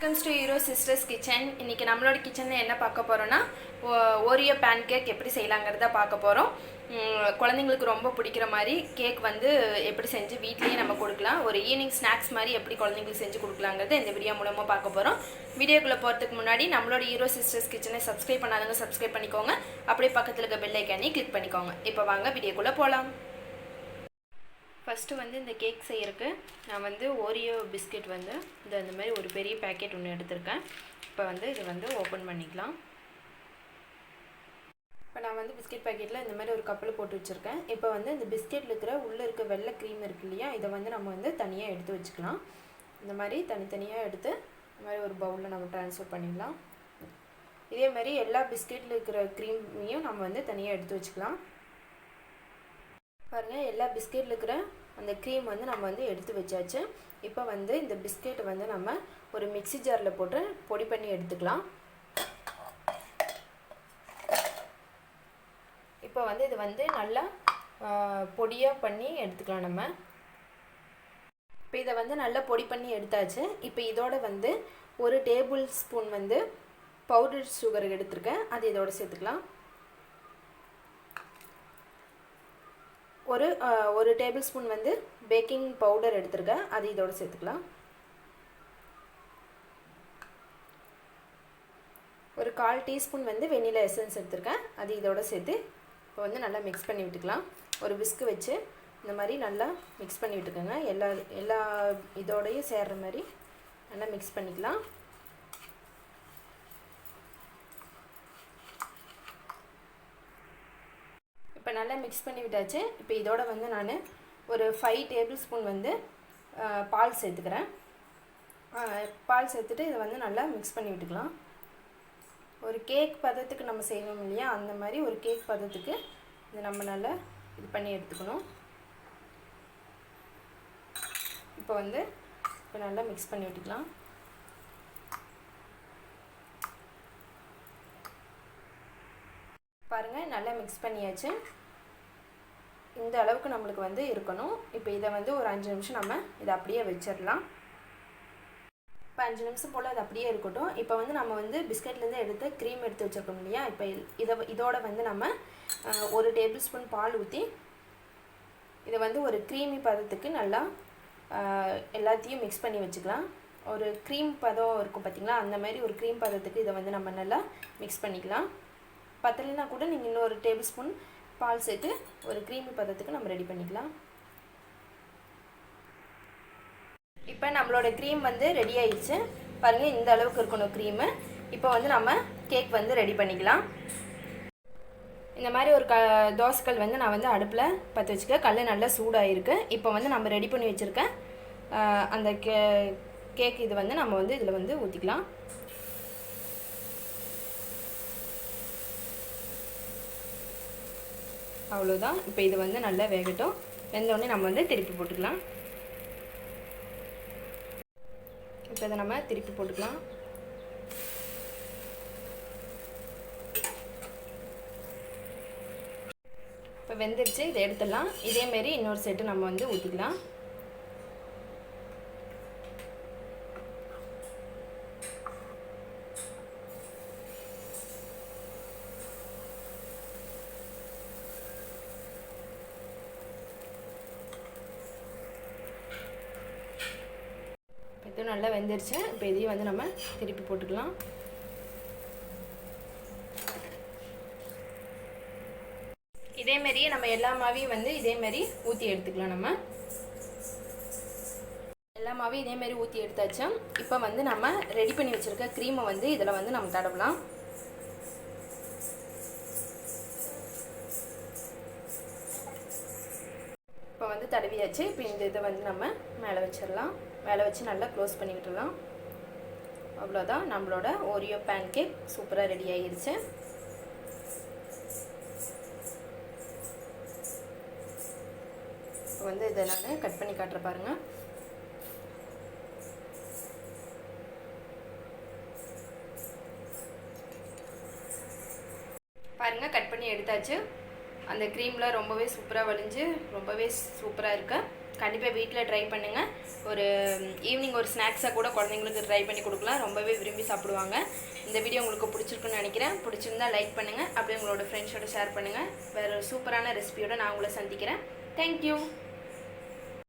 Welcomes to hero sisters kitchen. இன்றைக்கி நம்மளோட கிச்சனில் என்ன பார்க்க போகிறோன்னா ஓரியோ பேன்கேக் எப்படி செய்யலாங்கிறத பார்க்க போகிறோம். குழந்தைங்களுக்கு ரொம்ப பிடிக்கிற மாதிரி கேக் வந்து எப்படி செஞ்சு வீட்லேயே நம்ம கொடுக்கலாம், ஒரு ஈவினிங் ஸ்நாக்ஸ் மாதிரி எப்படி குழந்தைங்களுக்கு செஞ்சு கொடுக்கலாங்கிறத இந்த வீடியோ மூலமாக பார்க்க போகிறோம். வீடியோக்குள்ளே போகிறதுக்கு முன்னாடி நம்மளோட ஹீரோ சிஸ்டர்ஸ் கிச்சனை சப்ஸ்கிரைப் பண்ணாதவங்க சப்ஸ்கிரைப் பண்ணிக்கோங்க. அப்படியே பக்கத்தில் இருக்க பெல் ஐக்கானே கிளிக் பண்ணிக்கோங்க. இப்போ வாங்க வீடியோக்குள்ளே போகலாம். ஃபஸ்ட்டு வந்து இந்த கேக் செய்யறதுக்கு நான் வந்து ஓரியோ பிஸ்கெட் வந்து இந்த மாதிரி ஒரு பெரிய பேக்கெட் ஒன்று எடுத்திருக்கேன். இப்போ வந்து இது வந்து ஓப்பன் பண்ணிக்கலாம். இப்போ நான் வந்து பிஸ்கெட் பேக்கெட்டில் இந்த மாதிரி ஒரு கப்பில் போட்டு வச்சுருக்கேன். இப்போ வந்து இந்த பிஸ்கெட்டில் இருக்கிற உள்ளே இருக்க வெள்ளை க்ரீம் இருக்கு இல்லையா, இதை வந்து நம்ம வந்து தனியாக எடுத்து வச்சுக்கலாம். இந்த மாதிரி தனித்தனியாக எடுத்து இந்த மாதிரி ஒரு பவுலில் நம்ம ட்ரான்ஸ்ஃபர் பண்ணிடலாம். இதே மாதிரி எல்லா பிஸ்கெட்டில் இருக்கிற க்ரீமையும் நம்ம வந்து தனியாக எடுத்து வச்சுக்கலாம். பாருங்கள், எல்லா பிஸ்கெட்டில் இருக்கிற அந்த க்ரீம் வந்து நம்ம வந்து எடுத்து வச்சாச்சு. இப்போ வந்து இந்த பிஸ்கெட்டை வந்து நம்ம ஒரு மிக்ஸி ஜாரில் போட்டு பொடி பண்ணி எடுத்துக்கலாம். இப்போ வந்து இது வந்து நல்லா பொடியாக பண்ணி எடுத்துக்கலாம் நம்ம. இப்போ இதை வந்து நல்லா பொடி பண்ணி எடுத்தாச்சு. இப்போ இதோட வந்து ஒரு டேபிள் ஸ்பூன் வந்து பவுடர் சுகர் எடுத்துருக்கேன், அது இதோட சேர்த்துக்கலாம். ஒரு டேபிள் ஸ்பூன் வந்து பேக்கிங் பவுடர் எடுத்துருக்கேன், அது இதோட சேர்த்துக்கலாம். ஒரு 1/4 டீஸ்பூன் வந்து வெண்ணிலா எசன்ஸ் எடுத்துருக்கேன், அது இதோட சேர்த்து இப்போ வந்து நல்லா மிக்ஸ் பண்ணி விட்டுக்கலாம். ஒரு விஸ்கு வச்சு இந்த மாதிரி நல்லா மிக்ஸ் பண்ணி விட்டுக்கோங்க. எல்லா இதோடையும் சேர்கிற மாதிரி நல்லா மிக்ஸ் பண்ணிக்கலாம். இப்போ நல்லா மிக்ஸ் பண்ணி விட்டாச்சு. இப்போ இதோட வந்து நான் ஒரு 5 டேபிள் ஸ்பூன் வந்து பால் சேர்த்துக்கிறேன். பால் சேர்த்துட்டு இதை வந்து நல்லா மிக்ஸ் பண்ணி விட்டுக்கலாம். ஒரு கேக் பதத்துக்கு நம்ம செய்வோம் இல்லையா, அந்த மாதிரி ஒரு கேக் பதத்துக்கு இதை நம்ம நல்லா இது பண்ணி எடுத்துக்கணும். இப்போ நல்லா மிக்ஸ் பண்ணி விட்டுக்கலாம். பாருங்கள், நல்லா மிக்ஸ் பண்ணியாச்சு. இந்த அளவுக்கு நம்மளுக்கு வந்து இருக்கணும். இப்போ இதை வந்து ஒரு 5 நிமிஷம் நம்ம இதை அப்படியே வச்சிடலாம். இப்போ 5 நிமிஷம் போல் அது அப்படியே இருக்கட்டும். இப்போ வந்து நம்ம வந்து பிஸ்கெட்லேருந்து எடுத்து க்ரீம் எடுத்து வச்சுருக்கோம் இல்லையா, இப்போ இதோட வந்து நம்ம ஒரு டேபிள் ஸ்பூன் பால் ஊற்றி இதை வந்து ஒரு க்ரீமி பதத்துக்கு நல்லா எல்லாத்தையும் மிக்ஸ் பண்ணி வச்சுக்கலாம். ஒரு க்ரீம் பதம் இருக்கும் பார்த்திங்களா, அந்த மாதிரி ஒரு க்ரீம் பதத்துக்கு இதை வந்து நம்ம நல்லா மிக்ஸ் பண்ணிக்கலாம். பத்தலைன்னா கூட நீங்கள் இன்னொரு டேபிள் ஸ்பூன் பால் சேர்த்து ஒரு க்ரீமி பதத்துக்கு நம்ம ரெடி பண்ணிக்கலாம். இப்போ நம்மளோட க்ரீம் வந்து ரெடி ஆயிடுச்சு. பாருங்கள், இந்த அளவுக்கு இருக்கணும் க்ரீமு. இப்போ வந்து நம்ம கேக் வந்து ரெடி பண்ணிக்கலாம். இந்த மாதிரி ஒரு தோசைக்கல் வந்து நான் வந்து அடுப்பில் பற்ற வச்சுக்க, கல் நல்லா சூடாகிருக்கு. இப்போ வந்து நம்ம ரெடி பண்ணி வச்சுருக்கேன் அந்த கேக் இது வந்து நம்ம வந்து இதில் வந்து ஊற்றிக்கலாம். அவ்வளோதான். இப்போ இது வந்து நல்லா வேகட்டும். வெந்தோடனே நம்ம வந்து திருப்பி போட்டுக்கலாம். இப்போ இதை நம்ம திருப்பி போட்டுக்கலாம். இப்போ வெந்துருச்சு, இதை எடுத்துடலாம். இதேமாரி இன்னொரு செட்டு நம்ம வந்து ஊற்றிக்கலாம். இது நல்லா வெந்துருச்சு. இப்போ இதையும் வந்து நம்ம திருப்பி போட்டுக்கலாம். இதேமாரியே நம்ம எல்லா மாவையும் வந்து இதேமாரி ஊற்றி எடுத்துக்கலாம். நம்ம எல்லா மாவையும் இதேமாரி ஊற்றி எடுத்தாச்சு. இப்போ வந்து நம்ம ரெடி பண்ணி வச்சுருக்க க்ரீமை வந்து இதில் வந்து நம்ம தடவலாம். இப்போ வந்து தடவியாச்சு. இப்போ இந்த இதை வந்து நம்ம மேலே வச்சிடலாம். மேலே வச்சு நல்லா க்ளோஸ் பண்ணி விட்டுடலாம். அவ்வளோதான், நம்மளோட ஓரியோ பேன்கேக் சூப்பராக ரெடி ஆகிடுச்சு. இப்போ வந்து இதை நான் கட் பண்ணி காட்டுற பாருங்கள். பாருங்கள், கட் பண்ணி எடுத்தாச்சு. அந்த க்ரீமில் ரொம்பவே சூப்பராக வழிஞ்சு ரொம்பவே சூப்பராக இருக்குது. கண்டிப்பாக வீட்டில் ட்ரை பண்ணுங்கள். ஒரு ஈவினிங் ஒரு ஸ்நாக்ஸாக கூட குழந்தைங்களுக்கு ட்ரை பண்ணி கொடுக்கலாம். ரொம்பவே விரும்பி சாப்பிடுவாங்க. இந்த வீடியோ உங்களுக்கு பிடிச்சிருக்குன்னு நினைக்கிறேன். பிடிச்சிருந்தா லைக் பண்ணுங்கள். அப்படியே உங்களோட ஃப்ரெண்ட்ஸோட ஷேர் பண்ணுங்கள். வேறு சூப்பரான ரெசிபியோடு நான் உங்களை சந்திக்கிறேன். தேங்க்யூ.